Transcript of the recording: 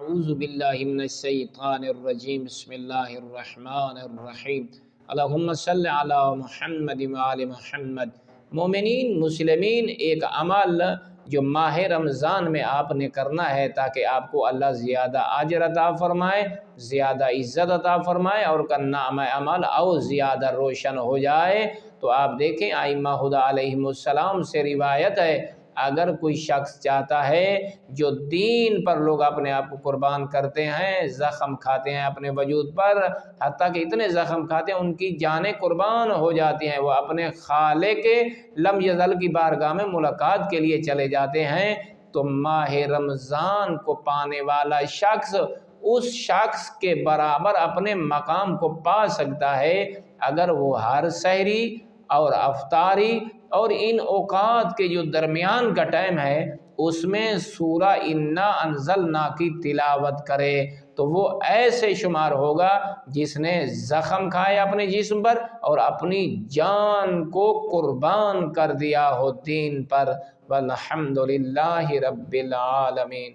اعوذ باللہ من الشیطان الرجیم بسم اللہ الرحمن الرحیم اللہم صلی علی محمد وآل محمد۔ مومنین مسلمین، ایک عمل جو ماہ رمضان میں آپ نے کرنا ہے تاکہ آپ کو اللہ زیادہ اجر عطا فرمائے، زیادہ عزت عطا فرمائے اور کا نام عمل اور زیادہ روشن ہو جائے، تو آپ دیکھیں ائمہ خدا علیہم السلام سے روایت ہے، اگر کوئی شخص چاہتا ہے جو دین پر لوگ اپنے آپ کو قربان کرتے ہیں، زخم کھاتے ہیں اپنے وجود پر، حتیٰ کہ اتنے زخم کھاتے ہیں ان کی جانیں قربان ہو جاتی ہیں، وہ اپنے خالق لم یزل کی بارگاہ میں ملاقات کے لیے چلے جاتے ہیں، تو ماہ رمضان کو پانے والا شخص اس شخص کے برابر اپنے مقام کو پا سکتا ہے اگر وہ ہر سحری اور افطاری اور ان اوقات کے جو درمیان کا ٹائم ہے اس میں سورہ انا انزلنا کی تلاوت کرے، تو وہ ایسے شمار ہوگا جس نے زخم کھائے اپنے جسم پر اور اپنی جان کو قربان کر دیا ہو دین پر۔ والحمدللہ رب العالمین۔